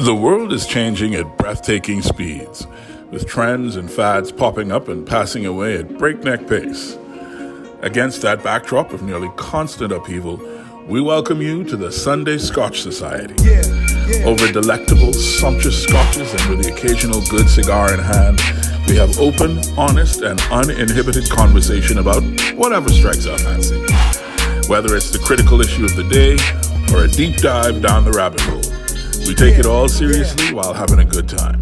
The world is changing at breathtaking speeds, with trends and fads popping up and passing away at breakneck pace. Against that backdrop of nearly constant upheaval, we welcome you to the Sunday Scotch Society. Over delectable, sumptuous scotches and with the occasional good cigar in hand, we have open, honest, and uninhibited conversation about whatever strikes our fancy. Whether it's the critical issue of the day or a deep dive down the rabbit hole, we take it all seriously while having a good time.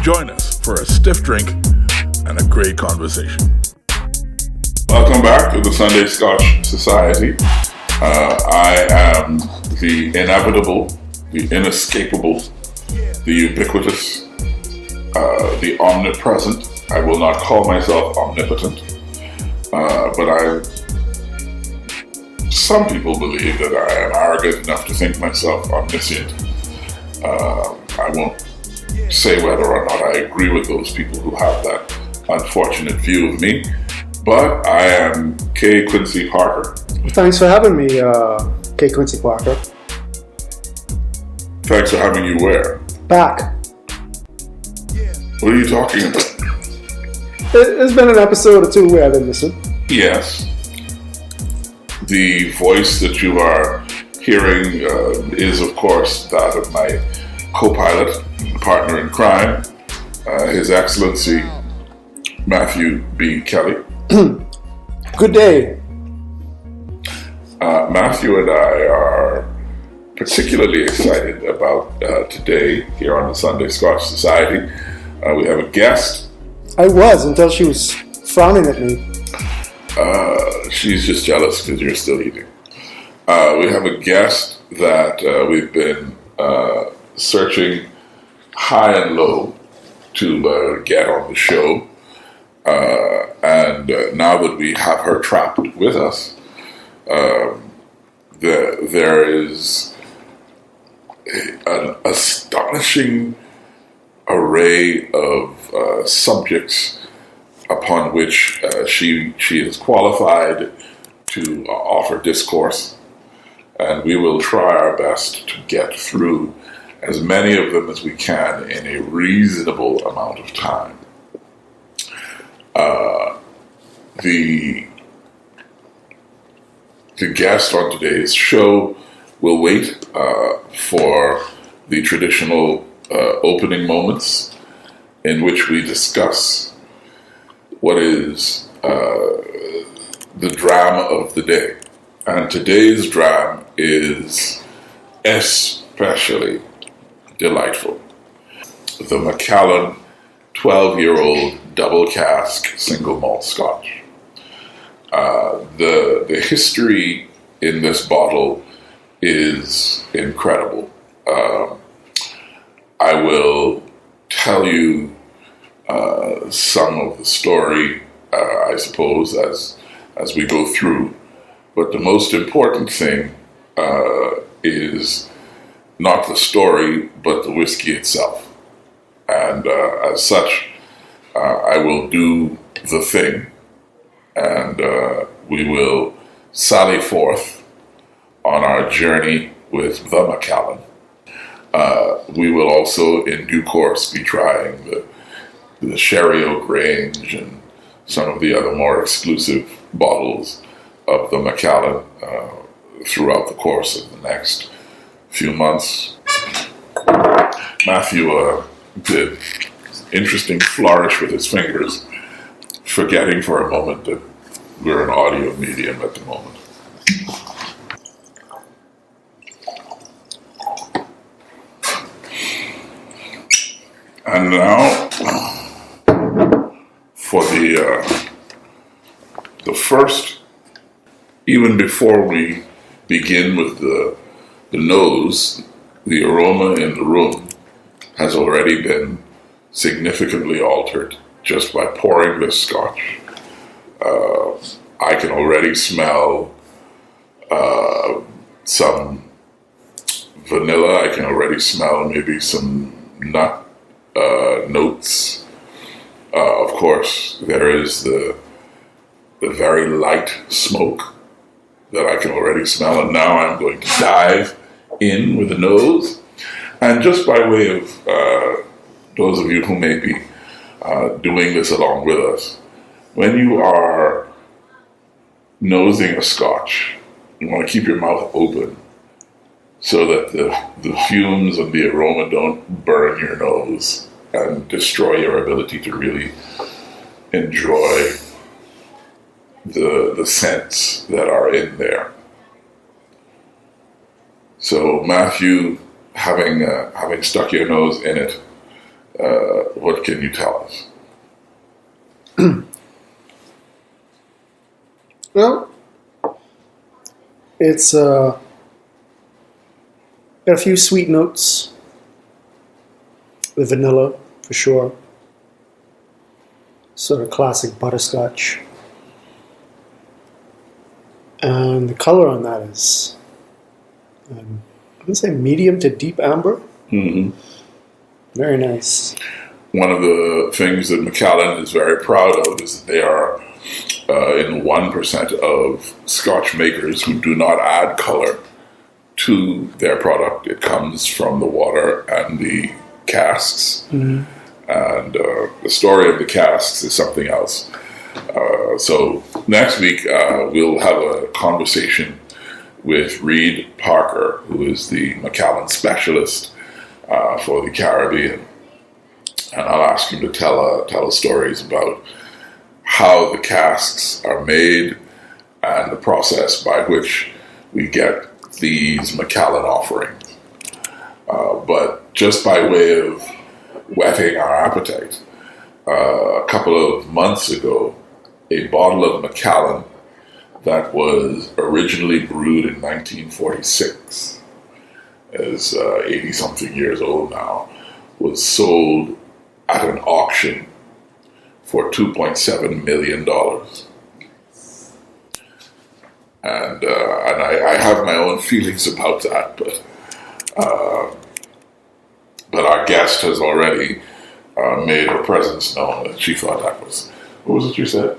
Join us for a stiff drink and a great conversation. Welcome back to the Sunday Scotch Society. I am the inevitable, the inescapable, the ubiquitous, the omnipresent. I will not call myself omnipotent, but some people believe that I am arrogant enough to think myself omniscient. I won't say whether or not I agree with those people who have that unfortunate view of me, but I am K. Quincy Parker. Thanks for having me, K. Quincy Parker. Thanks for having you where? Back. What are you talking about? There's been an episode or two where I've been missing. Yes. The voice that you are hearing is, of course, that of my co-pilot, partner in crime, His Excellency Matthew B. Kelly. Good day. Matthew and I are particularly excited about today here on the Sunday Scotch Society. We have a guest. I was, until she was frowning at me. She's just jealous because you're still eating. We have a guest that we've been searching high and low to get on the show. And now that we have her trapped with us, there is an astonishing array of subjects upon which she is qualified to offer discourse, and we will try our best to get through as many of them as we can in a reasonable amount of time. The guest on today's show will wait for the traditional opening moments in which we discuss what is the drama of the day. And today's drama is especially delightful. The Macallan 12-year-old double cask single malt Scotch. The history in this bottle is incredible. I will tell you some of the story, I suppose, as we go through. But the most important thing is not the story, but the whiskey itself. And as such, I will do the thing, and we will sally forth on our journey with the Macallan. We will also, in due course, be trying the Sherry O'Grange and some of the other more exclusive bottles of the Macallan throughout the course of the next few months. Matthew did interesting flourish with his fingers, forgetting for a moment that we're an audio medium at the moment. And now, for the first, even before we begin with the nose, the aroma in the room has already been significantly altered just by pouring this Scotch. I can already smell some vanilla. I can already smell maybe some nut notes. Of course, there is the very light smoke that I can already smell, and now I'm going to dive in with the nose And just by way of those of you who may be doing this along with us, when you are nosing a Scotch, you want to keep your mouth open so that the fumes and the aroma don't burn your nose and destroy your ability to really enjoy the scents that are in there. So Matthew, having stuck your nose in it, what can you tell us? Well, it's got a few sweet notes with vanilla for sure. Sort of classic butterscotch. And the color on that is, I would say medium to deep amber. Mm-hmm. Very nice. One of the things that Macallan is very proud of is that they are in 1% of Scotch makers who do not add color to their product. It comes from the water and the casks. Mm-hmm. And the story of the casks is something else. So next week we'll have a conversation with Reed Parker, who is the Macallan specialist for the Caribbean. And I'll ask him to tell us stories about how the casks are made and the process by which we get these Macallan offerings. But just by way of whetting our appetite, a couple of months ago, a bottle of Macallan that was originally brewed in 1946, is 80-something years old now, was sold at an auction for $2.7 million. And I have my own feelings about that, but our guest has already made her presence known, and she thought that was, what was it you said?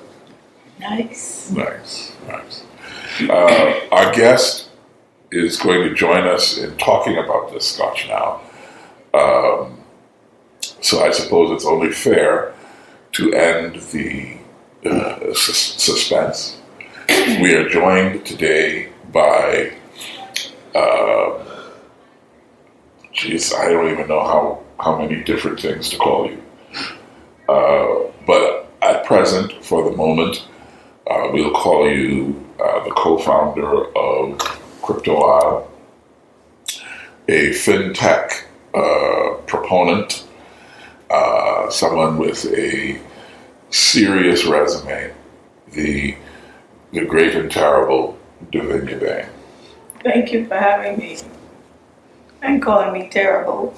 Nice. Our guest is going to join us in talking about this Scotch now. So I suppose it's only fair to end the suspense. We are joined today by, I don't even know how many different things to call you. But at present, for the moment, we'll call you the co-founder of Crypto Isle, a fintech proponent, someone with a serious resume, the great and terrible Davinia Bain. Thank you for having me and calling me terrible.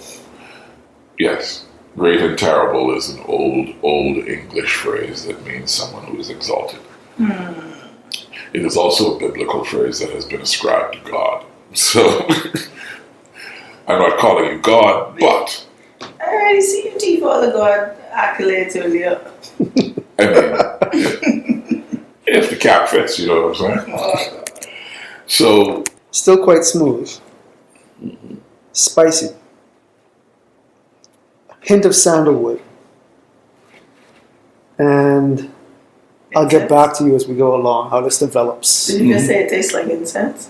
Yes, great and terrible is an old English phrase that means someone who is exalted. It is also a biblical phrase that has been ascribed to God. So I'm not calling you God, but I already see your teeth for the God accolades earlier. I mean, if the cap fits, you know what I'm saying? Oh, So still quite smooth, spicy, a hint of sandalwood, and I'll get back to you as we go along how this develops. Did you just say it tastes like incense?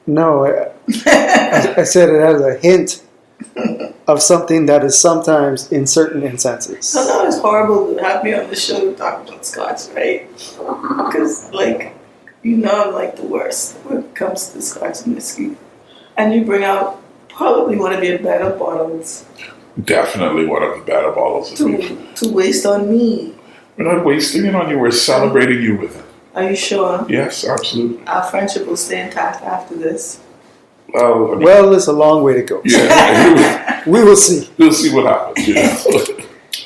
No, I said it has a hint of something that is sometimes in certain incenses. I know it's horrible to have me on the show to talk about Scotch, right? Because, I'm like the worst when it comes to Scotch and whiskey. And you bring out probably one of your better bottles. Definitely one of the better bottles. To waste on me. We're not wasting it on you, we're celebrating you with it. Are you sure? Yes, absolutely. Our friendship will stay intact after this. Well, it's a long way to go. Yeah. We will see. We'll see what happens.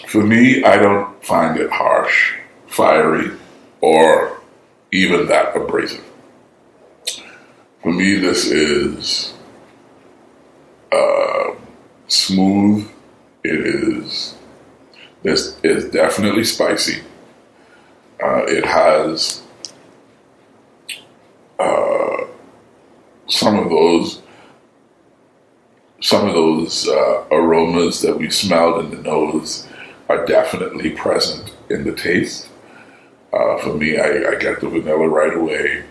For me, I don't find it harsh, fiery, or even that abrasive. For me, this is smooth. This is definitely spicy. It has some of those some of those aromas that we smelled in the nose are definitely present in the taste. For me, I get the vanilla right away.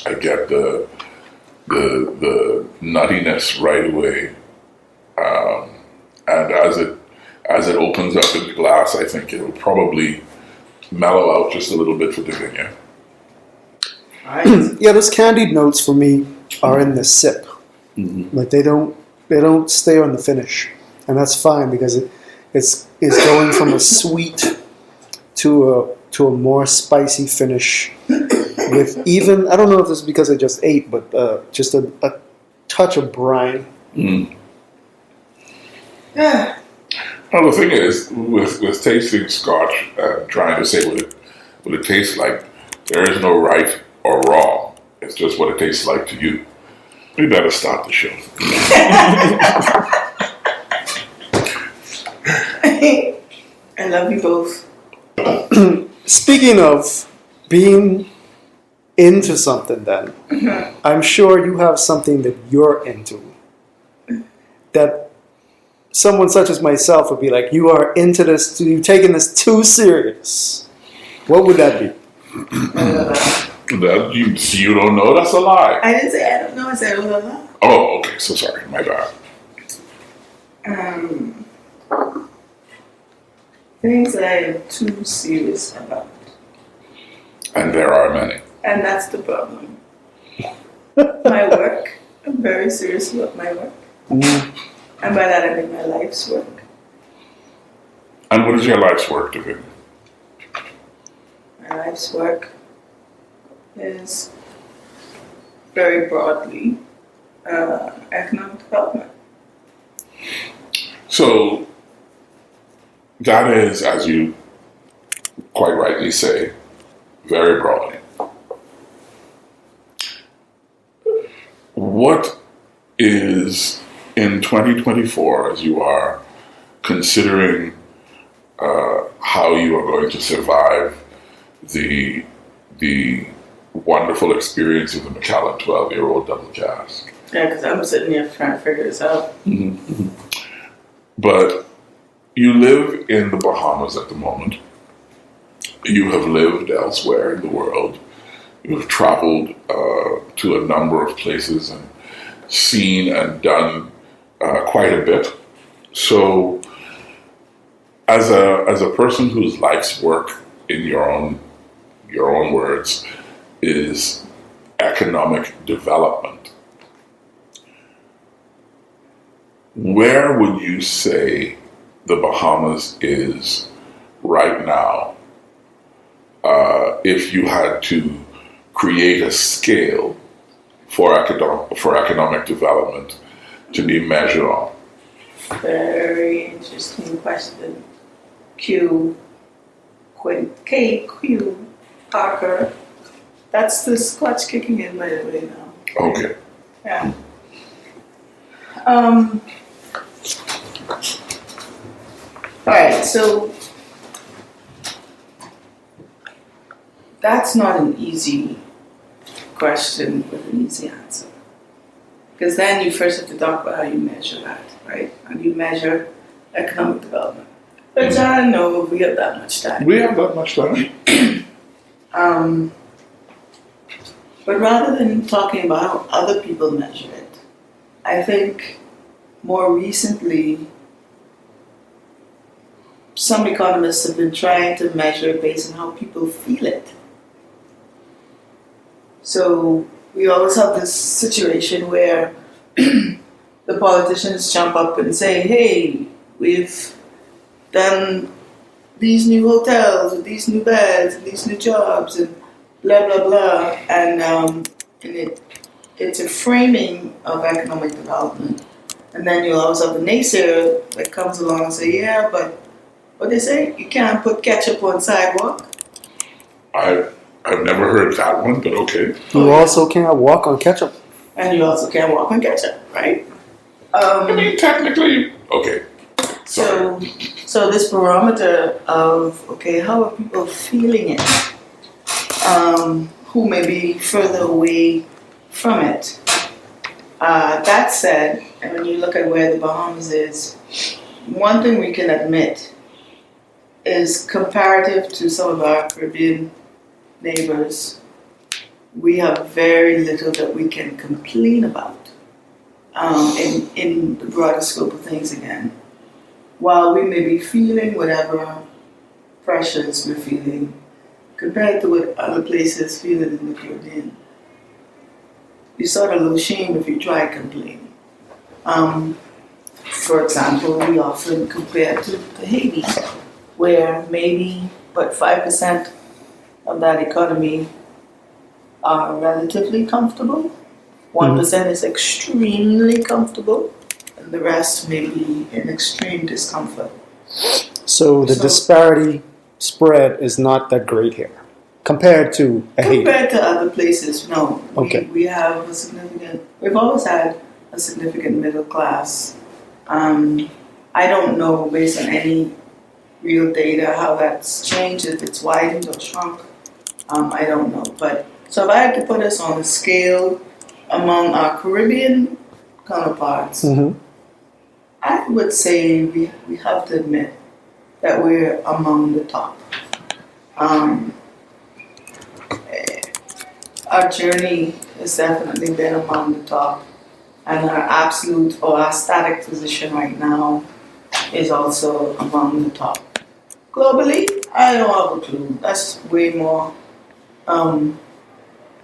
I get the nuttiness right away. And as it opens up in the glass, I think it'll probably mellow out just a little bit for the vineyard. Yeah, those candied notes for me are in the sip. Mm-hmm. Like they don't stay on the finish, and that's fine because it's going from a sweet to a more spicy finish with even, I don't know if this is because I just ate, but just a touch of brine. Mm. Yeah. Well, the thing is, with tasting Scotch and trying to say what it tastes like, there is no right or wrong. It's just what it tastes like to you. We better start the show. I love you both. Speaking of being into something, then I'm sure you have something that you're into that someone such as myself would be like, you are into this, you're taking this too serious. What would that be? That you don't know, that's a lie. I didn't say I don't know. I said I don't know. Oh, okay, so sorry, my bad. Things that I am too serious about. And there are many. And that's the problem. My work. I'm very serious about my work. Mm. And by that I mean my life's work. And what is your life's work, David? My life's work is very broadly economic development. So that is, as you quite rightly say, very broadly. What is in 2024, as you are considering how you are going to survive the wonderful experience of the Macallan 12-year-old double cask? Yeah, because I'm sitting here trying to figure this out. Mm-hmm. But you live in the Bahamas at the moment. You have lived elsewhere in the world. You have traveled to a number of places and seen and done quite a bit. So, as a person whose life's work, in your own words, is economic development, where would you say the Bahamas is right now if you had to create a scale for economic development to be measured on? Very interesting question. Q Parker. That's the Scotch kicking in by the way now. Okay. Yeah. Alright, so that's not an easy question with an easy answer. Because then you first have to talk about how you measure that, right? How do you measure economic development? Which I don't know if we have that much time. We have that much time. But rather than talking about how other people measure it, I think more recently some economists have been trying to measure it based on how people feel it. So we always have this situation where the politicians jump up and say, hey, we've done these new hotels with these new beds and these new jobs and blah, blah, blah. And it's a framing of economic development. And then you'll always have the naysayer that comes along and say, yeah, but what they say, you can't put ketchup on sidewalk. I've never heard that one, but okay. You also can't walk on ketchup. And you also can't walk on ketchup, right? I mean, technically, okay. Sorry. So this barometer of, okay, how are people feeling it? Who may be further away from it. That said, and when you look at where the Bahamas is, one thing we can admit is comparative to some of our Caribbean neighbors, we have very little that we can complain about in the broader scope of things again. While we may be feeling whatever pressures we're feeling, compared to what other places feeling in the Caribbean, you sort of lose shame if you try complaining. For example, we often compare to Haiti, where maybe but 5% of that economy are relatively comfortable. 1% is extremely comfortable, and the rest may be in extreme discomfort. So the disparity spread is not that great here compared to Haiti. Compared to other places, no. Okay. We have we've always had a significant middle class. I don't know, based on any real data, how that's changed, if it's widened or shrunk. I don't know. But so if I had to put us on a scale among our Caribbean counterparts, I would say we have to admit that we're among the top. Our journey has definitely been among the top, and our absolute or our static position right now is also among the top. Globally, I don't have a clue. That's way more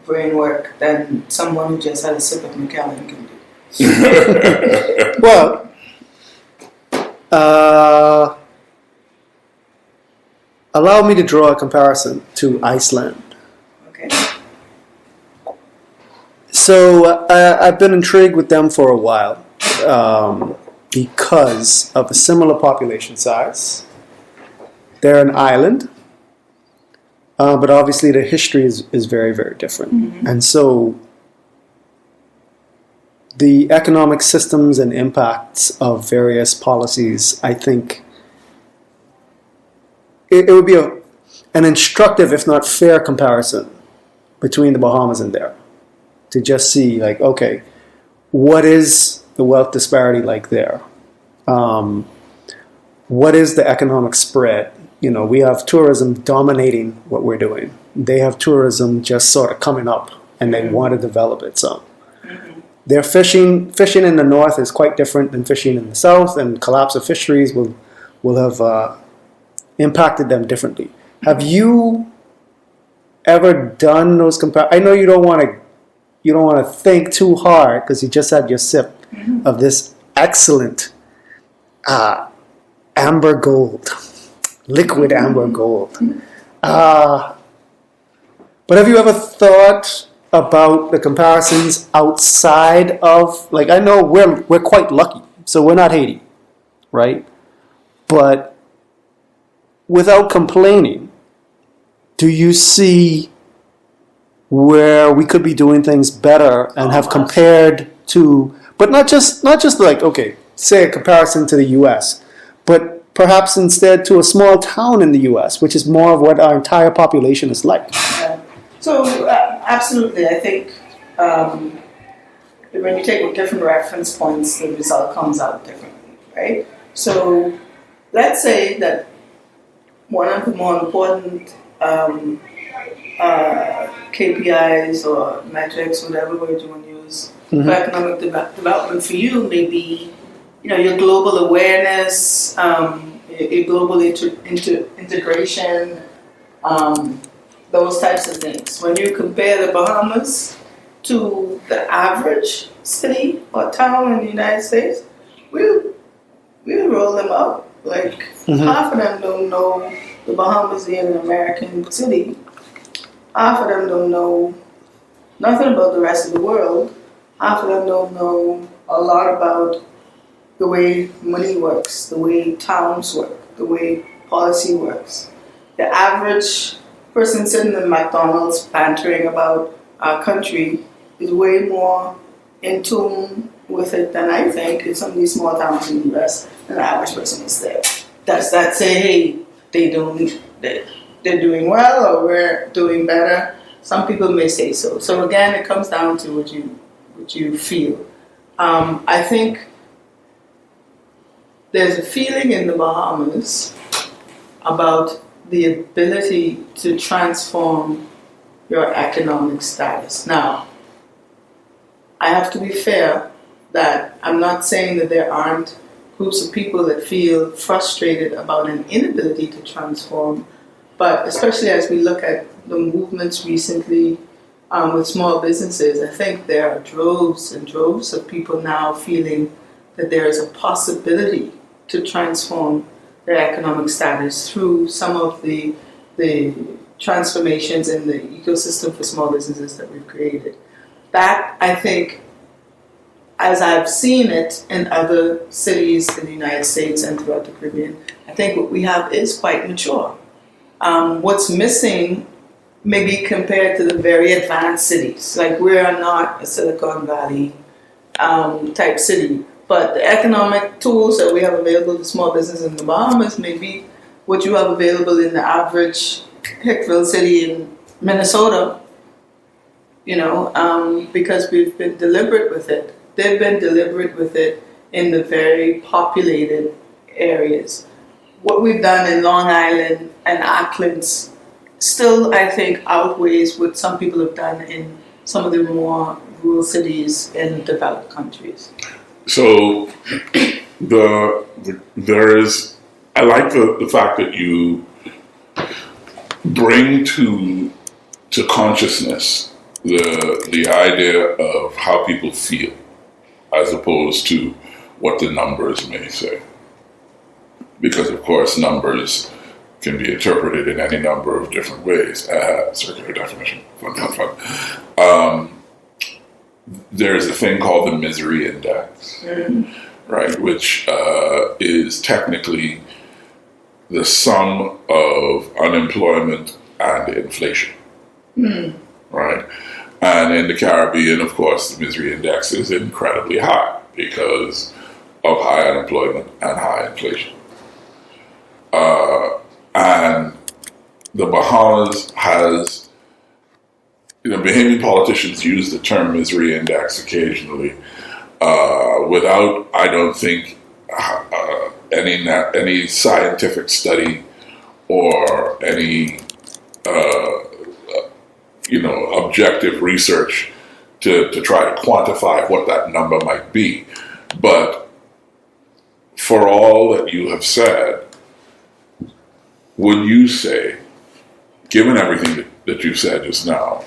brain work than someone who just had a sip of Macallan can do. Well, allow me to draw a comparison to Iceland. Okay. So I've been intrigued with them for a while because of a similar population size. They're an island, but obviously the history is very, very different. And so the economic systems and impacts of various policies, I think it would be an instructive, if not fair, comparison between the Bahamas and there. To just see, like, okay, what is the wealth disparity like there? What is the economic spread? You know, we have tourism dominating what we're doing. They have tourism just sort of coming up, and they want to develop it some. Their fishing in the north is quite different than fishing in the south, and collapse of fisheries will have impacted them differently. Have you ever done those I know you don't want to think too hard because you just had your sip of this excellent amber gold, liquid amber gold. But have you ever thought about the comparisons outside of, like, I know we're quite lucky, so we're not Haiti, right? But without complaining, do you see where we could be doing things better and have compared to, but not just like, okay, say a comparison to the U.S., but perhaps instead to a small town in the U.S., which is more of what our entire population is like? Yeah. So absolutely, I think when you take different reference points, the result comes out differently, right? So let's say that one of the more important KPIs or metrics, whatever word you want to use, for economic development for you may be, your global awareness, your global integration, those types of things. When you compare the Bahamas to the average city or town in the United States, we'll roll them up. Like, half of them don't know the Bahamas being an American city. Half of them don't know nothing about the rest of the world. Half of them don't know a lot about the way money works, the way towns work, the way policy works. The average person sitting in McDonald's bantering about our country is way more in tune with it than I think in some of these small towns in the US than the average person is there. Does that say, hey, they're doing well or we're doing better? Some people may say so. So again, it comes down to what you feel. I think there's a feeling in the Bahamas about the ability to transform your economic status. Now, I have to be fair that I'm not saying that there aren't groups of people that feel frustrated about an inability to transform, but especially as we look at the movements recently with small businesses, I think there are droves and droves of people now feeling that there is a possibility to transform their economic status through some of the transformations in the ecosystem for small businesses that we've created. That, I think, as I've seen it in other cities in the United States and throughout the Caribbean, I think what we have is quite mature. What's missing, maybe compared to the very advanced cities, like we are not a Silicon Valley type city, but the economic tools that we have available to small business in the Bahamas may be what you have available in the average Hickville city in Minnesota, because we've been deliberate with it. They've been deliberate with it in the very populated areas. What we've done in Long Island and Acklands still, I think, outweighs what some people have done in some of the more rural cities in developed countries. So I like the fact that you bring to consciousness the idea of how people feel, as opposed to what the numbers may say. Because, of course, numbers can be interpreted in any number of different ways. Circular definition. Fun. There's a thing called the misery index, right, which is technically the sum of unemployment and inflation, right? And in the Caribbean, of course, the misery index is incredibly high because of high unemployment and high inflation. And the Bahamas has, Bahamian politicians use the term misery index occasionally without, I don't think, any scientific study or any objective research to try to quantify what that number might be. But for all that you have said, would you say, given everything that you said just now,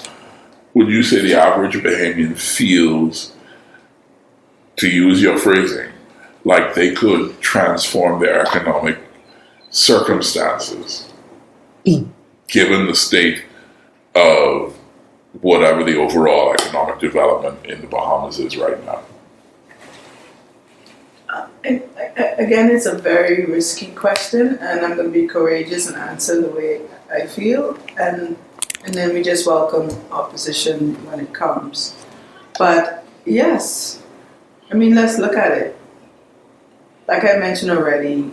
would you say the average Bahamian feels, to use your phrasing, like they could transform their economic circumstances, given the state of whatever the overall economic development in the Bahamas is right now? Again, it's a very risky question, and I'm going to be courageous and answer the way I feel, and then we just welcome opposition when it comes. But yes, let's look at it. Like I mentioned already,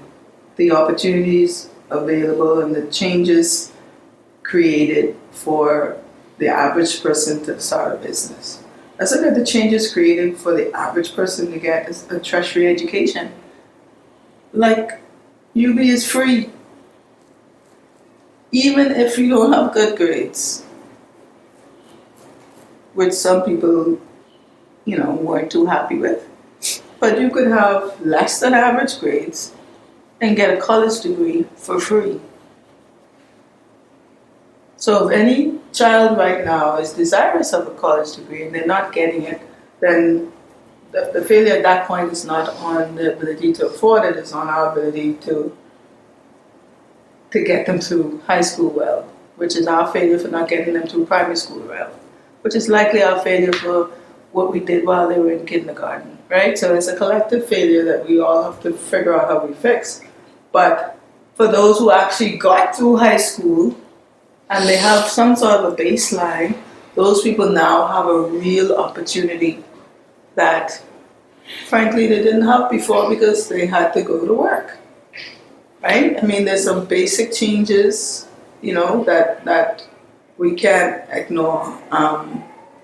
the opportunities available and the changes created for the average person to start a business. Let's look at the changes created for the average person to get a tertiary education. Like, UB is free, even if you don't have good grades, which some people, weren't too happy with. But you could have less than average grades and get a college degree for free. So if any child right now is desirous of a college degree and they're not getting it, then the failure at that point is not on the ability to afford it, it's on our ability to get them through high school well, which is our failure for not getting them through primary school well, which is likely our failure for what we did while they were in kindergarten, right? So it's a collective failure that we all have to figure out how we fix. But for those who actually got through high school and they have some sort of a baseline, those people now have a real opportunity that, frankly, they didn't have before because they had to go to work, right? There's some basic changes, that we can't ignore.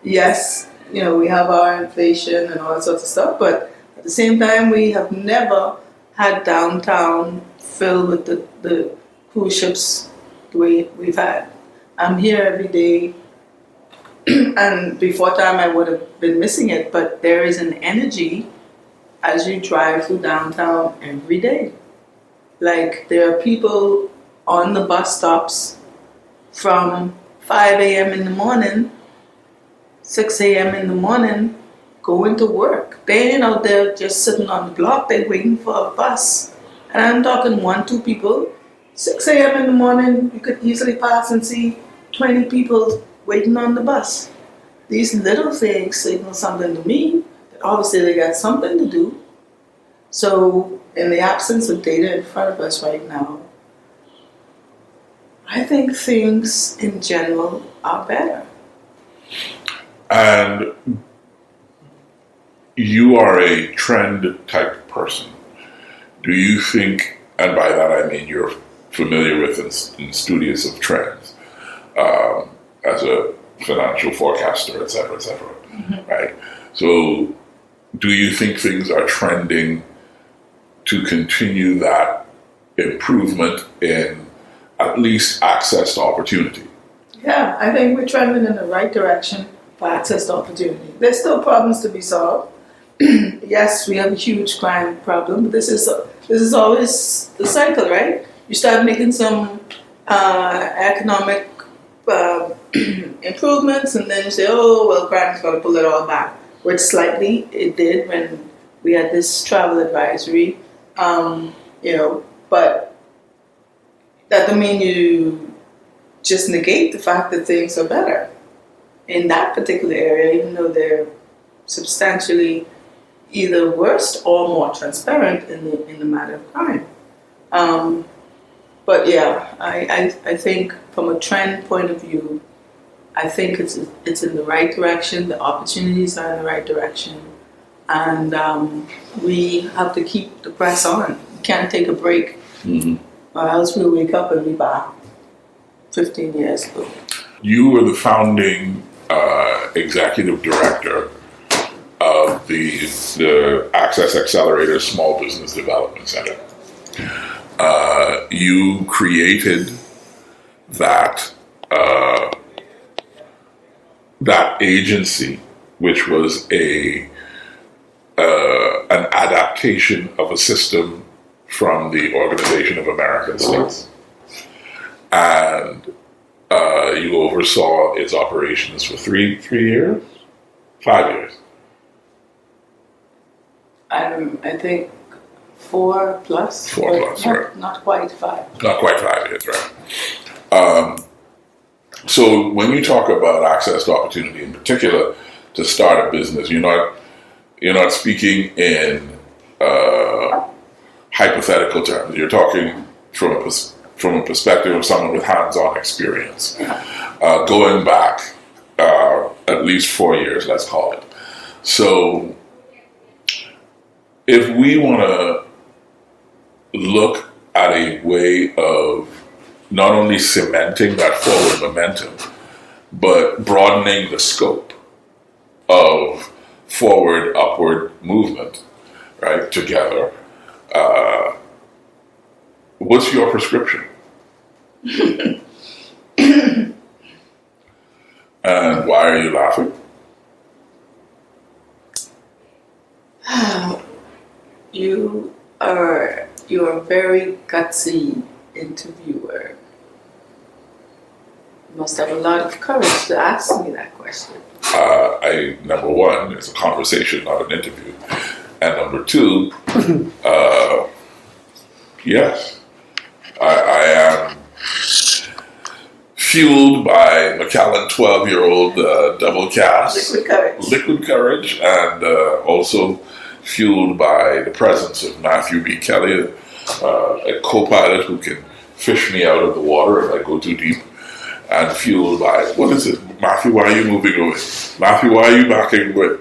Yes, we have our inflation and all that sorts of stuff, but at the same time, we have never had downtown filled with the cruise ships the way we've had. I'm here every day, and before time I would have been missing it, but there is an energy as you drive through downtown every day. Like, there are people on the bus stops from 5 a.m. in the morning, 6 a.m. in the morning, going to work. They ain't out there just sitting on the block, they're waiting for a bus. And I'm talking 1-2 people. 6 a.m. in the morning, you could easily pass and see 20 people waiting on the bus. These little things signal something to me, that obviously they got something to do. So, in the absence of data in front of us right now, I think things in general are better. And you are a trend type person. Do you think, and by that I mean you're familiar with and studious of trends, as a financial forecaster, et cetera, right? So do you think things are trending to continue that improvement in at least access to opportunity? Yeah, I think we're trending in the right direction for access to opportunity. There's still problems to be solved. Yes, we have a huge crime problem, but this is always the cycle, right? You start making some economic improvements, and then you say, oh, well, crime's going to pull it all back. Which slightly it did when we had this travel advisory, but that doesn't mean you just negate the fact that things are better in that particular area, even though they're substantially either worse or more transparent in the matter of crime. But yeah, I think from a trend point of view, I think it's in the right direction. The opportunities are in the right direction, and we have to keep the press on. We can't take a break, or else we'll wake up and be back 15 years ago. You were the founding executive director of the Access Accelerator Small Business Development Center. You created that agency, which was an adaptation of a system from the Organization of American States, and you oversaw its operations for 3 years, 5 years. I think 4 plus. 4 plus, right? Not quite 5. Not quite 5 years, right? So when you talk about access to opportunity, in particular, to start a business, you're not speaking in hypothetical terms. You're talking from a perspective of someone with hands-on experience, going back at least 4 years, let's call it. So if we want to look at a way of not only cementing that forward momentum, but broadening the scope of forward, upward movement, right, together, what's your prescription? And why are you laughing? You're a very gutsy interviewer. You must have a lot of courage to ask me that question. Number one, it's a conversation, not an interview. And number two, yes, I am fueled by Macallan 12-year-old double cast. Liquid courage. And also fueled by the presence of Matthew B. Kelly, a co-pilot who can fish me out of the water if I go too deep. And fueled by, what is it? Matthew, why are you moving away? Matthew, why are you backing away?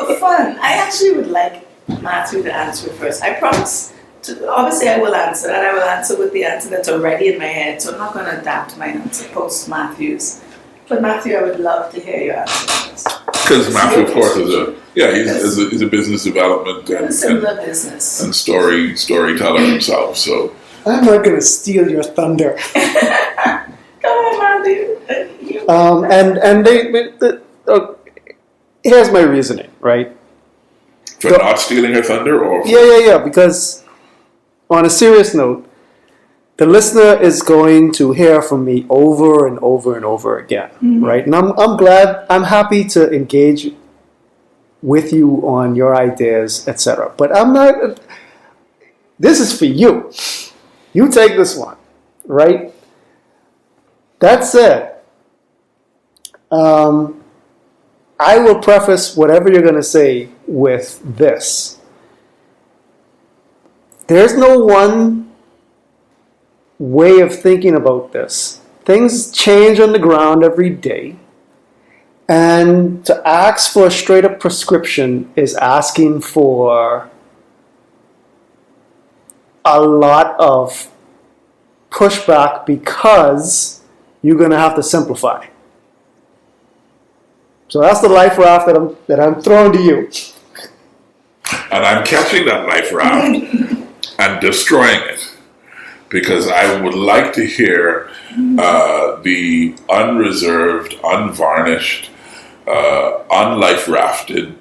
For fun. I actually would like Matthew to answer it first. I promise. Obviously, I will answer, and I will answer with the answer that's already in my head, so I'm not going to adapt my answer post Matthew's. But Matthew, I would love to hear your answer first. Because Matthew, of course, is Yeah, he's a business development a similar business and storyteller himself. So I'm not going to steal your thunder. Come on, man, dude. Here's my reasoning, right? for not stealing her thunder, or Yeah. Because on a serious note, the listener is going to hear from me over and over and over again, right? And I'm glad, I'm happy to engage with you on your ideas, etc. But I'm not. This is for you. You take this one, right? That said, I will preface whatever you're going to say with this. There's no one way of thinking about this. Things change on the ground every day. And to ask for a straight up prescription is asking for a lot of pushback because you're going to have to simplify. So that's the life raft that I'm throwing to you. and I'm catching that life raft and destroying it because I would like to hear the unreserved, unvarnished, unlife rafted.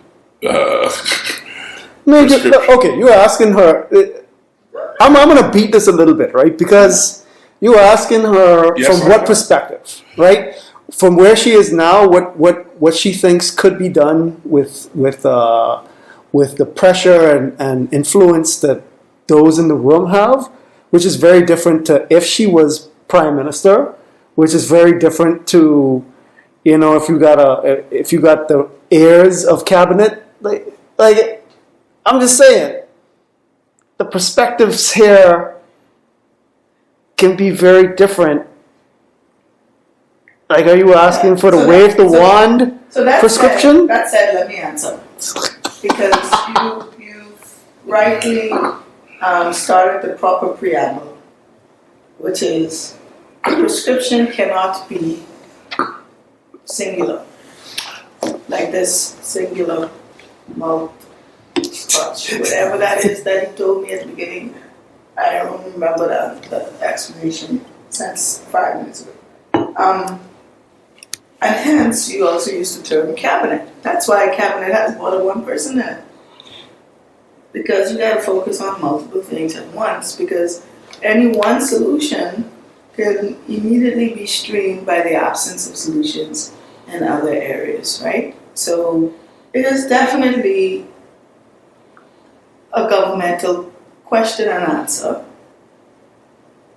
Okay, you're asking her. I'm going to beat this a little bit, right? Because you're asking her from what perspective, right? From where she is now, what she thinks could be done with the pressure and influence that those in the room have, which is very different to if she was prime minister, which is very different to, if you got the heirs of cabinet, like I'm just saying, the perspectives here can be very different. Like, are you asking for the wave the wand prescription? That said, let me answer. Because you've rightly started the proper preamble, which is the prescription cannot be singular. Like this singular malt Scotch, whatever that is that he told me at the beginning. I don't remember the explanation since 5 minutes ago. And hence, you also use the term cabinet. That's why a cabinet has more than one person in it. Because you got to focus on multiple things at once. Because any one solution can immediately be streamed by the absence of solutions in other areas, right? So it is definitely a governmental question and answer.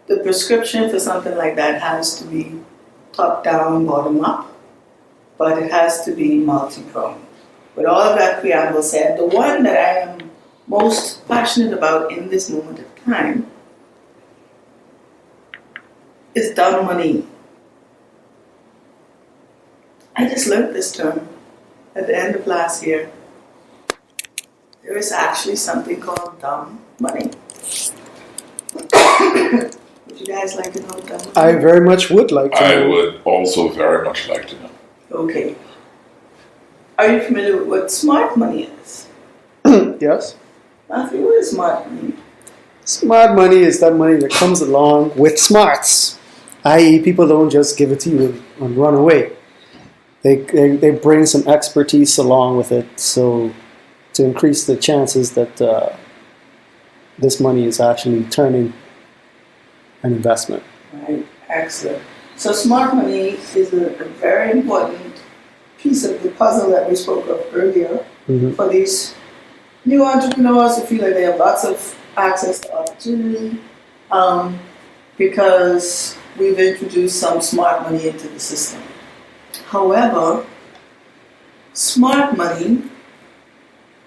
The prescription for something like that has to be top down, bottom up, but it has to be multi-pronged. With all of that preamble said, the one that I am most passionate about in this moment of time is dumb money. I just learned this term at the end of last year. There is actually something called dumb money. Would you guys like to know dumb money? I very much would like to know. I would also very much like to know. Okay. Are you familiar with what smart money is? Yes. Matthew, what is smart money? Smart money is that money that comes along with smarts. I.e., people don't just give it to you and run away. They bring some expertise along with it, so to increase the chances that this money is actually turning an investment. Right, excellent. So smart money is a very important piece of the puzzle that we spoke of earlier for these new entrepreneurs who feel like they have lots of access to opportunity because we've introduced some smart money into the system. However, smart money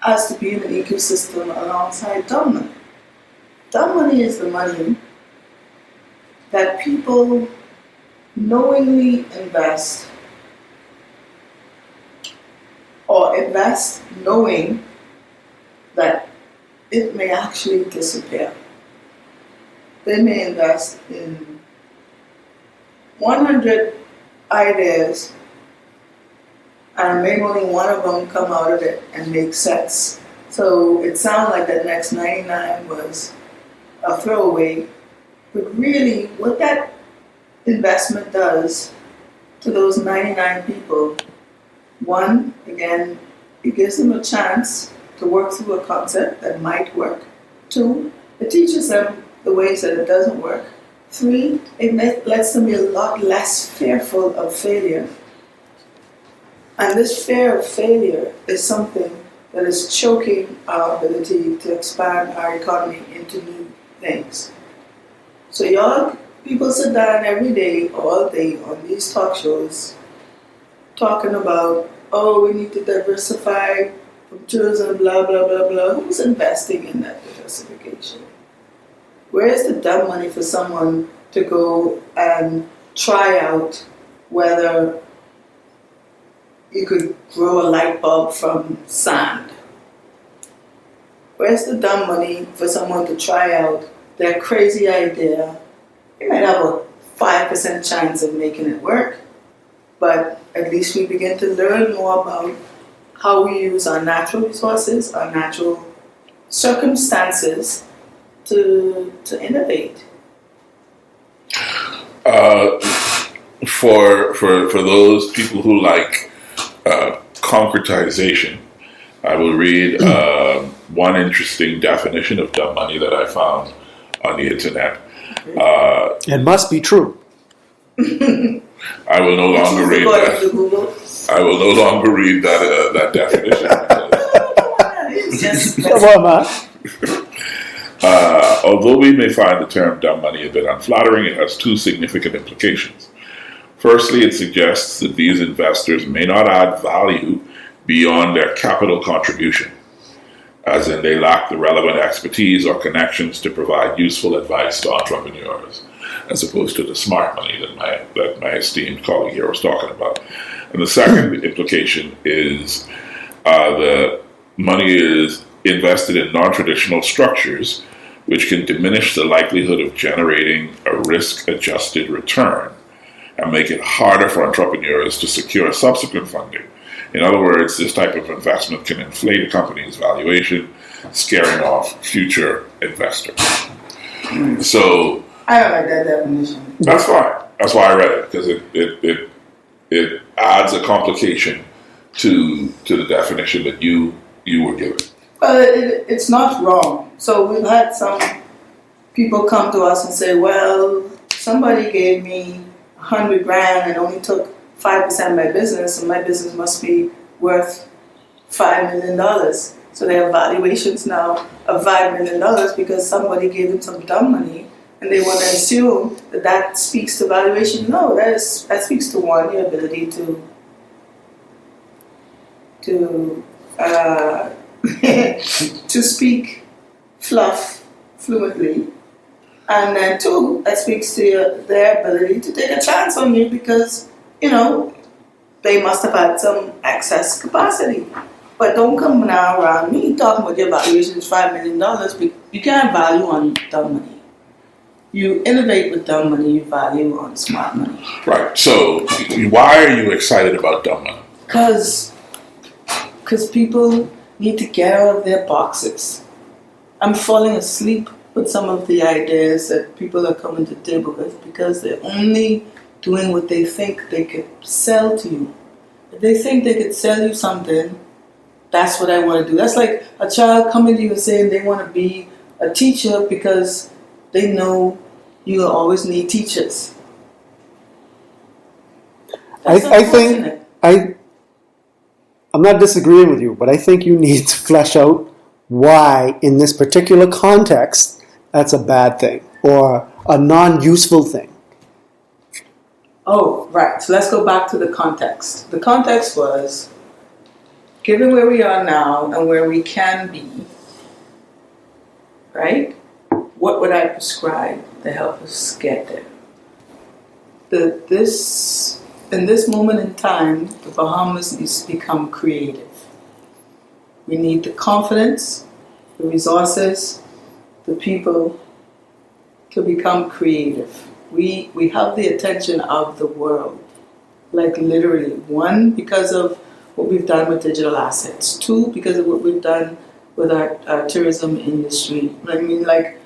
has to be in an ecosystem alongside dumb money. Dumb money is the money that people knowingly invest or invest knowing that it may actually disappear. They may invest in 100 ideas and maybe only one of them come out of it and make sense. So it sounded like that next 99 was a throwaway, but really what that investment does to those 99 people, one, again, it gives them a chance to work through a concept that might work. Two, it teaches them the ways that it doesn't work. Three, it lets them be a lot less fearful of failure. And this fear of failure is something that is choking our ability to expand our economy into new things. So y'all, people sit down every day, all day on these talk shows, talking about, oh, we need to diversify from tourism, blah, blah, blah, blah. Who's investing in that diversification? Where is the dumb money for someone to go and try out whether you could grow a light bulb from sand? Where's the dumb money for someone to try out their crazy idea? You might have a 5% chance of making it work, but at least we begin to learn more about how we use our natural resources, our natural circumstances to innovate. For those people who like concretization, I will read one interesting definition of dumb money that I found on the internet. It must be true. I will no longer read that. I will no longer read that definition. Come on, man. Although we may find the term dumb money a bit unflattering, it has two significant implications. Firstly, it suggests that these investors may not add value beyond their capital contribution, as in they lack the relevant expertise or connections to provide useful advice to entrepreneurs, as opposed to the smart money that my esteemed colleague here was talking about. And the second implication is the money is invested in non-traditional structures, which can diminish the likelihood of generating a risk-adjusted return and make it harder for entrepreneurs to secure subsequent funding. In other words, this type of investment can inflate a company's valuation, scaring off future investors. So I don't like that definition. That's fine. That's why I read it, because it adds a complication to the definition that you were given. Well, it's not wrong. So we've had some people come to us and say, well, somebody gave me $100,000 and only took 5% of my business, and my business must be worth $5 million. So they have valuations now of $5 million because somebody gave them some dumb money, and they want to assume that speaks to valuation. No, that speaks to one, your ability to to speak fluff fluently, and then two, that speaks to their ability to take a chance on you because, they must have had some excess capacity. But don't come now around me talking about your valuation is $5 million, but you can't value on dumb money. You innovate with dumb money, you value on smart money. Right. So why are you excited about dumb money? Because people need to get out of their boxes. I'm falling asleep with some of the ideas that people are coming to the table with because they're only doing what they think they could sell to you. If they think they could sell you something, that's what I want to do. That's like a child coming to you and saying they want to be a teacher because they know you always need teachers. I think I'm not disagreeing with you, but I think you need to flesh out why, in this particular context, that's a bad thing or a non-useful thing. Oh, right. So let's go back to the context. The context was, given where we are now and where we can be, right? What would I prescribe to help us get there? In this moment in time, the Bahamas needs to become creative. We need the confidence, the resources, the people to become creative. We have the attention of the world, like literally. One, because of what we've done with digital assets. 2, because of what we've done with our tourism industry. I mean, like,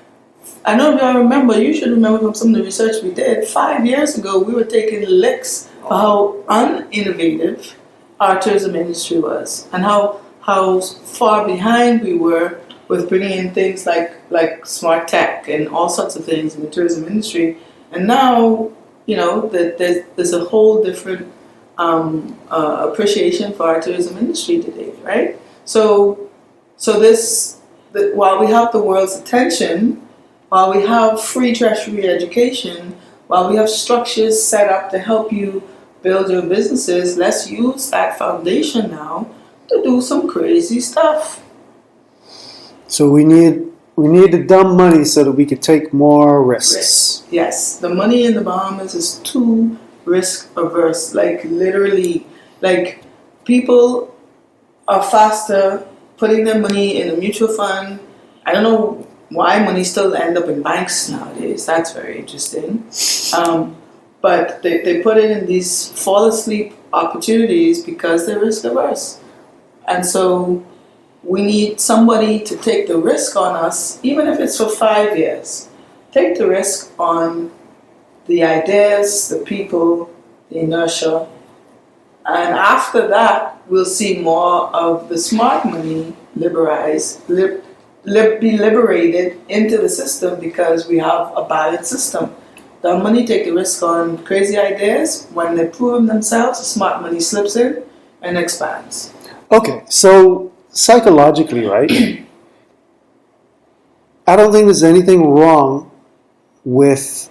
I don't know if y'all remember, you should remember from some of the research we did. 5 years ago, we were taking licks for how uninnovative our tourism industry was and how far behind we were with bringing in things like smart tech and all sorts of things in the tourism industry. And now, you know, there's a whole different appreciation for our tourism industry today, right? So while we have the world's attention, while we have free tertiary education, while we have structures set up to help you build your businesses, let's use that foundation now to do some crazy stuff. So we need the dumb money so that we could take more risks. Yes, the money in the Bahamas is too risk averse. Like literally, like people are faster putting their money in a mutual fund. I don't know why money still end up in banks nowadays. That's very interesting. But they put it in these fall asleep opportunities because they're risk averse. And so we need somebody to take the risk on us, even if it's for 5 years. Take the risk on the ideas, the people, the inertia. And after that, we'll see more of the smart money be liberated into the system because we have a balanced system. The money take the risk on crazy ideas. When they prove themselves, the smart money slips in and expands. Okay, so psychologically, right? I don't think there's anything wrong with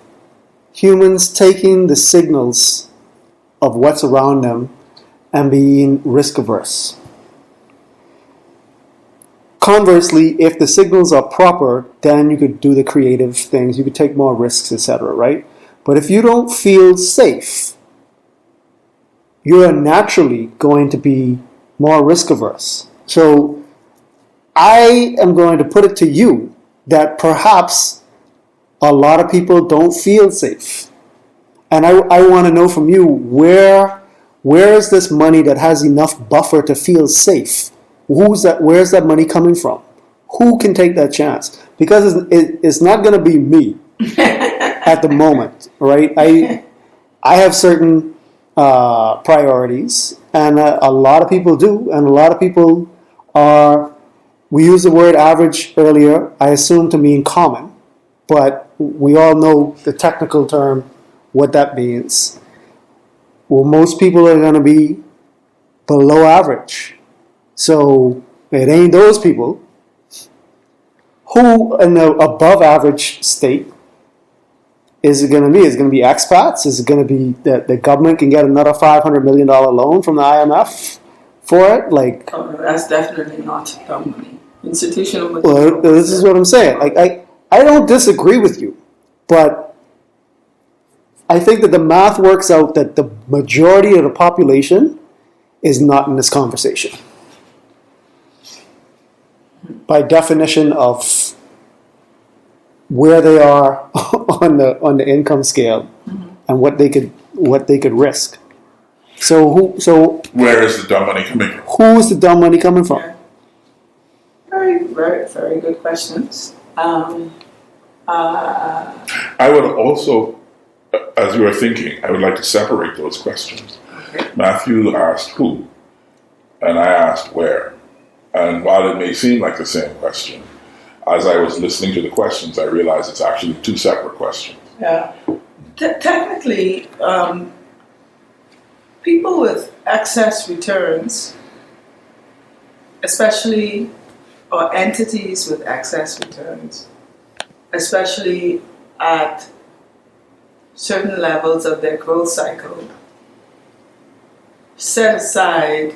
humans taking the signals of what's around them and being risk averse. Conversely, if the signals are proper, then you could do the creative things, you could take more risks, etc., right? But if you don't feel safe, you're naturally going to be more risk averse. So I am going to put it to you that perhaps a lot of people don't feel safe. And I want to know from you, where is this money that has enough buffer to feel safe? Where's that money coming from? Who can take that chance? Because it's not going to be me at the moment, right? I have certain priorities, and a lot of people do, and a lot of people are, we used the word average earlier, I assume to mean common, but we all know the technical term, what that means. Well, most people are going to be below average. So it ain't those people. Who in the above average state is it going to be? Is it going to be expats? Is it going to be that the government can get another $500 million loan from the IMF for it? Like, that's definitely not dumb money. Institutional money. Well, this is what I'm saying. Like, I don't disagree with you, but I think that the math works out that the majority of the population is not in this conversation. By definition of where they are on the income scale, mm-hmm. and what they could risk. So where is the dumb money coming from? Who is the dumb money coming from? Yeah. Very, very, very good questions. I would also, as you were thinking, I would like to separate those questions. Okay. Matthew asked who, and I asked where. And while it may seem like the same question, as I was listening to the questions, I realized it's actually two separate questions. Yeah. Technically, people with excess returns, especially, or entities with excess returns, especially at certain levels of their growth cycle, set aside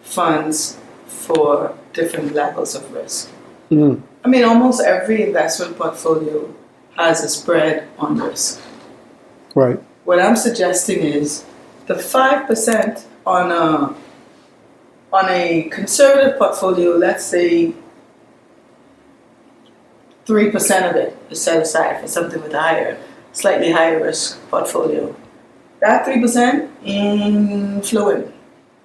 funds for different levels of risk. Mm. I mean, almost every investment portfolio has a spread on risk. Right. What I'm suggesting is the 5% on a conservative portfolio, let's say 3% of it is set aside for something with a slightly higher risk portfolio. That 3% influent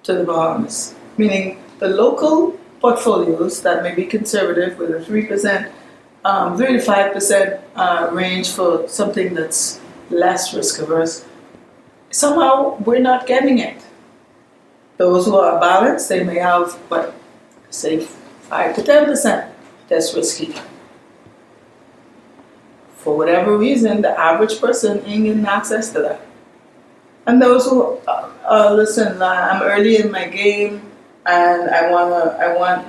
to the Bahamas. meaning the local portfolios that may be conservative with a 3%, 3 to 5% range for something that's less risk averse, somehow we're not getting it. Those who are balanced, they may have, but say 5 to 10% that's risky. For whatever reason, the average person ain't getting access to that. And those who listen, I'm early in my game, and I want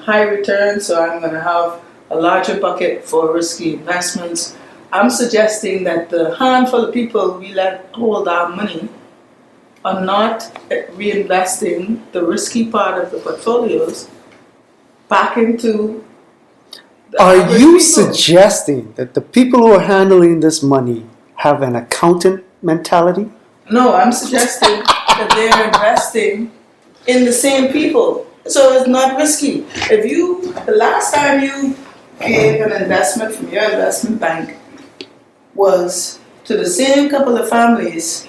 high returns, so I'm gonna have a larger bucket for risky investments. I'm suggesting that the handful of people we let hold our money are not reinvesting the risky part of the portfolios back into the Are average you people. suggesting that the people who are handling this money have an accountant mentality? No, I'm suggesting that they're investing in the same people. So it's not risky. The last time you gave an investment from your investment bank was to the same couple of families,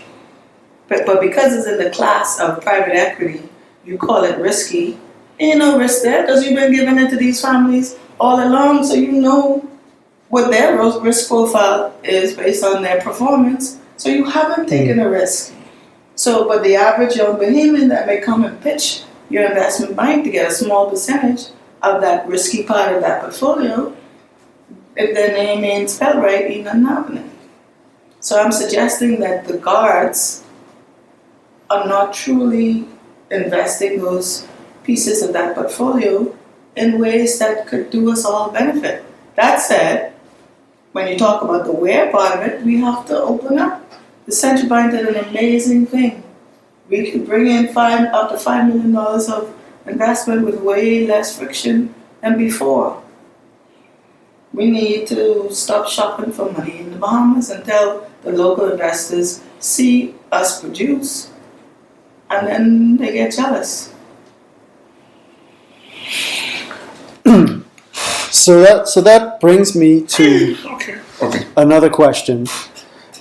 but because it's in the class of private equity, you call it risky. Ain't no risk there because you've been giving it to these families all along, so you know what their risk profile is based on their performance. So you haven't taken a risk. So, but the average young Bahamian that may come and pitch your investment bank to get a small percentage of that risky part of that portfolio, if their name ain't spelled right, ain't nothing happening. So I'm suggesting that the guards are not truly investing those pieces of that portfolio in ways that could do us all benefit. That said, when you talk about the where part of it, we have to open up. The central bank did an amazing thing. We could bring in up to $5 million of investment with way less friction than before. We need to stop shopping for money in the Bahamas and tell the local investors, see us produce, and then they get jealous. So that brings me to Okay. another question.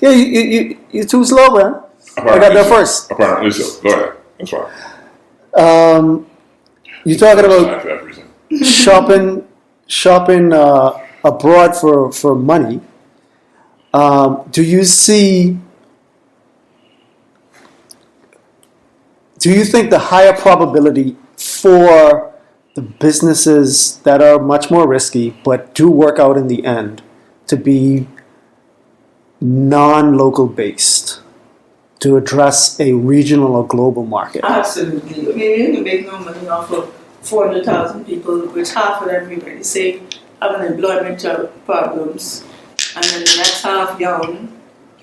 Yeah, you're too slow, man. I got there first. Apparently so. Go ahead. That's fine. You're talking about Time for everything. shopping abroad for money. Do you think the higher probability for the businesses that are much more risky but do work out in the end to be non-local based to address a regional or global market? Absolutely. I mean, you can make no money off of 400,000 people, which half of them, everybody say, have employment problems, and then the next half young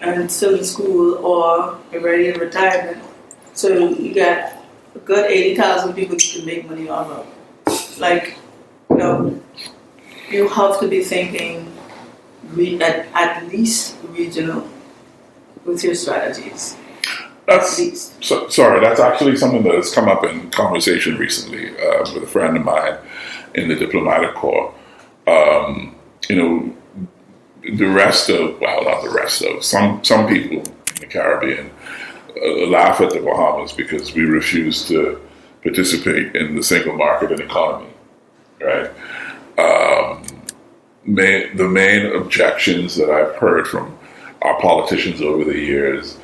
and still in school or already in retirement. So you got a good 80,000 people you can make money off of. Like, you have to be thinking at least regional with your strategies. Sorry, that's actually something that has come up in conversation recently with a friend of mine in the diplomatic corps. Some people in the Caribbean laugh at the Bahamas because we refuse to participate in the single market and economy, right? The main objections that I've heard from our politicians over the years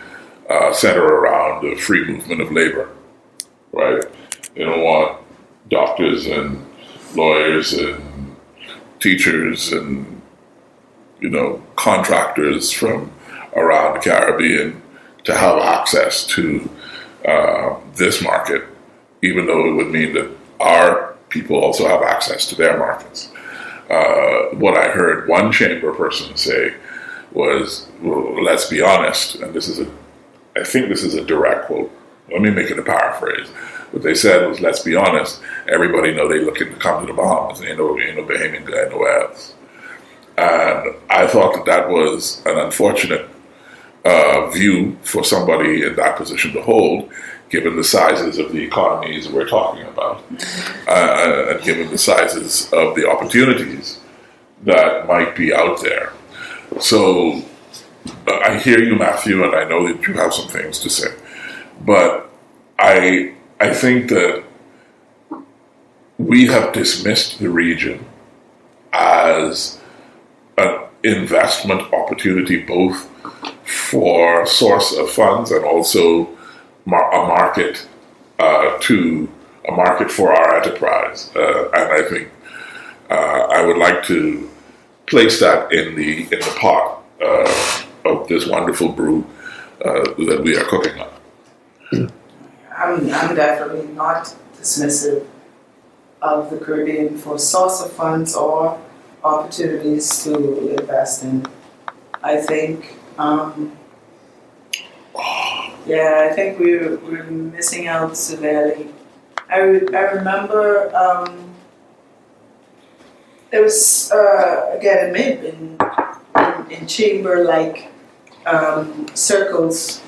center around the free movement of labor, right? They don't want doctors and lawyers and teachers and contractors from around the Caribbean to have access to this market, even though it would mean that our people also have access to their markets. What I heard one chamber person say was, well, let's be honest, and I think this is a direct quote. Let me make it a paraphrase. What they said was, let's be honest, everybody know they looking to come to the Bahamas. Ain't no Bahamian guy nowhere else. And I thought that was an unfortunate view for somebody in that position to hold, given the sizes of the economies we're talking about, and given the sizes of the opportunities that might be out there. So I hear you, Matthew, and I know that you have some things to say. But I think that we have dismissed the region as an investment opportunity, both for source of funds and also a market for our enterprise. And I think I would like to place that in the pot of this wonderful brew that we are cooking up. I'm definitely not dismissive of the Caribbean for source of funds or opportunities to invest in. I think, I think we're missing out severely. I remember there was again, it may have been in chamber-like circles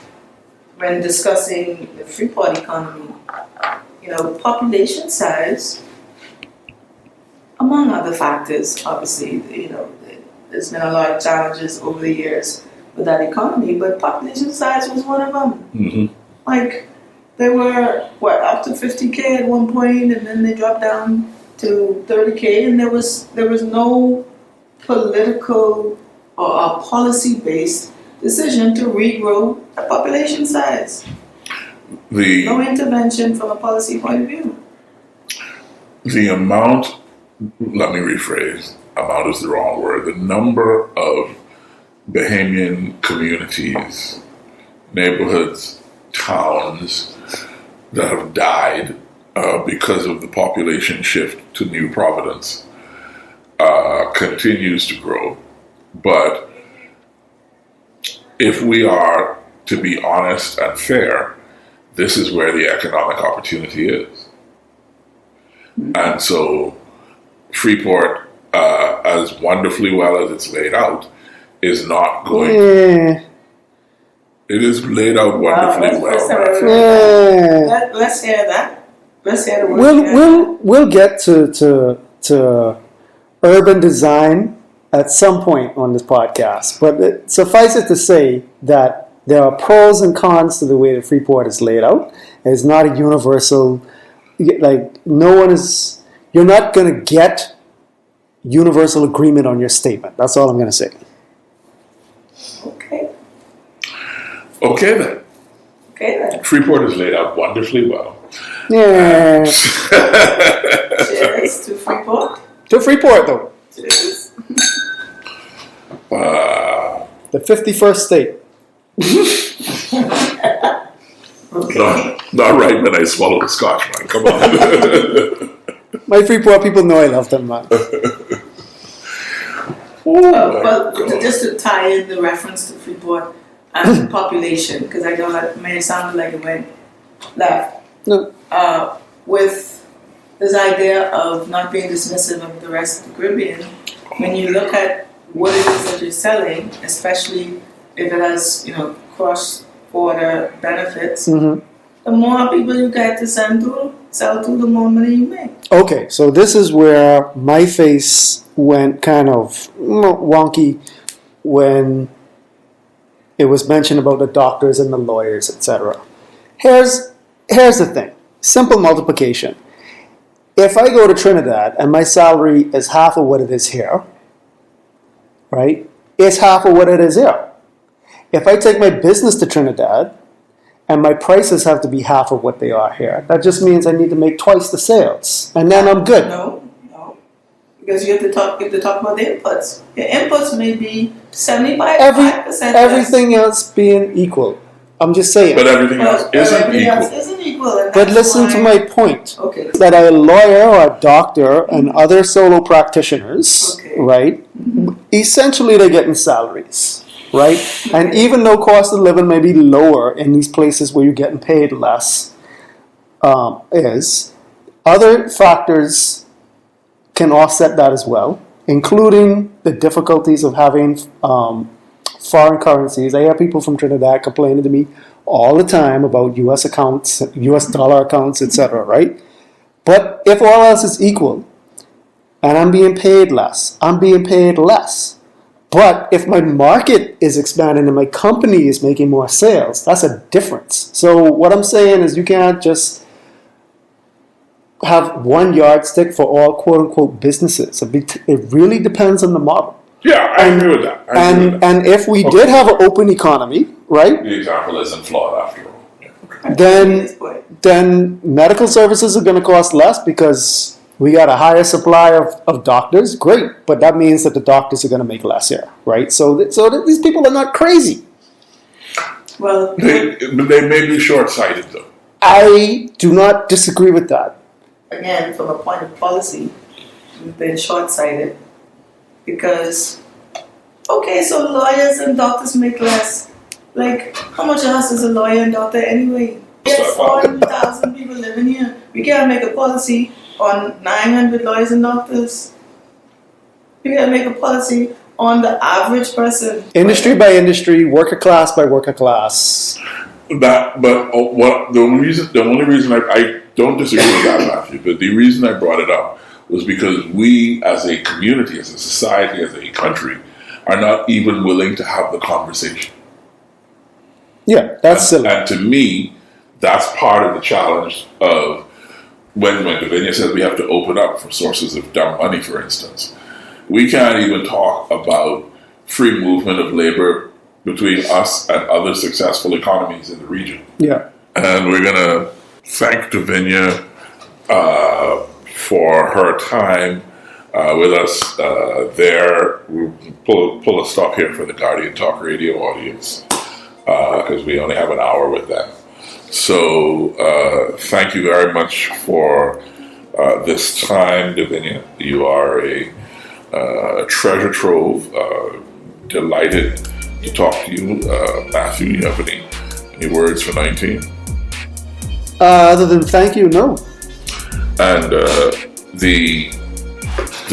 when discussing the Freeport economy. You know, population size, among other factors, obviously, you know, there's been a lot of challenges over the years with that economy, but population size was one of them. Mm-hmm. Like, they were, up to 50K at one point, and then they dropped down to 30K, and there was no political or policy-based decision to regrow the population size. No intervention from a policy point of view. The amount, let me rephrase, amount is the wrong word, the number of Bahamian communities, neighborhoods, towns that have died because of the population shift to New Providence continues to grow. But if we are to be honest and fair, this is where the economic opportunity is. And so Freeport, as wonderfully well as it's laid out, is not going to... It is laid out wonderfully well. Let's hear that. Let's hear the word. We'll get to urban design at some point on this podcast, but suffice it to say that there are pros and cons to the way that Freeport is laid out. It's not a universal, like, you're not going to get universal agreement on your statement. That's all I'm going to say. Okay then. Freeport is laid out wonderfully well. Yeah. Cheers to Freeport. To Freeport, though. Cheers. The 51st state. Not right when I swallow the Scotch, man. Come on. My Freeport people know I love them, man. But just to tie in the reference to Freeport and population, because I know that may sound like it went left. No. With this idea of not being dismissive of the rest of the Caribbean, when you look at what it is that you're selling, especially if it has, cross-border benefits, the more people you get to sell to, the more money you make. Okay, so this is where my face went kind of wonky when it was mentioned about the doctors and the lawyers, etc. Here's the thing. Simple multiplication. If I go to Trinidad and my salary is half of what it is here, right? It's half of what it is here. If I take my business to Trinidad and my prices have to be half of what they are here, that just means I need to make twice the sales, and then I'm good. No. Because you have to talk about the inputs. Your inputs may be 75% everything else being equal. I'm just saying. But everything else isn't equal. But listen to my point. Okay. That a lawyer or a doctor and other solo practitioners, right, essentially they're getting salaries, right? Okay. And even though cost of living may be lower in these places where you're getting paid less, other factors can offset that as well, including the difficulties of having foreign currencies. I hear people from Trinidad complaining to me all the time about U.S. accounts, U.S. dollar accounts, etc., right? But if all else is equal, and I'm being paid less, But if my market is expanding and my company is making more sales, that's a difference. So what I'm saying is you can't just have one yardstick for all quote unquote businesses. It really depends on the model. Yeah, I agree with that. And if we did have an open economy, right? The example isn't flawed after all. Then medical services are going to cost less because we got a higher supply of doctors. Great, but that means that the doctors are going to make less here, right? So these people are not crazy. Well, They may be short-sighted, though. I do not disagree with that. again, from a point of policy, we've been short-sighted because, okay, so lawyers and doctors make less. Like, how much else is a lawyer and doctor anyway? Yes, 40,000 people living here. We can't make a policy on 900 lawyers and doctors. We can't make a policy on the average person. Industry by industry, worker class by worker class. The only reason I don't disagree with that, Matthew, but the reason I brought it up was because we, as a community, as a society, as a country, are not even willing to have the conversation. Yeah, that's silly. And to me, that's part of the challenge of when Davinia says we have to open up for sources of dumb money, for instance. We can't even talk about free movement of labor between us and other successful economies in the region. Yeah. And we're going to thank Davinia for her time with us there. We'll pull a stop here for the Guardian Talk Radio audience because we only have an hour with them. So thank you very much for this time, Davinia. You are a treasure trove. Delighted to talk to you. Matthew, you have any words for 19? Other than thank you, no. And the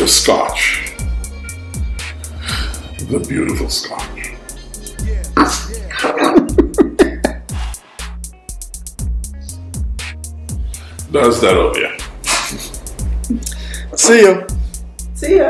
Scotch, the beautiful Scotch. Does that over you? See you. See ya.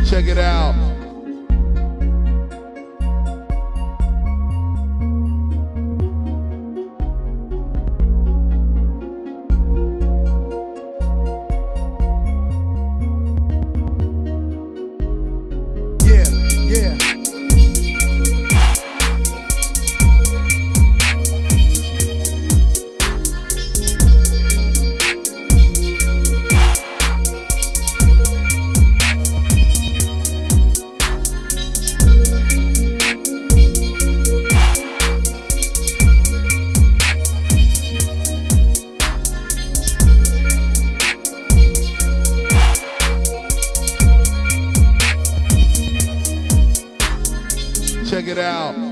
Check it out. Check it out.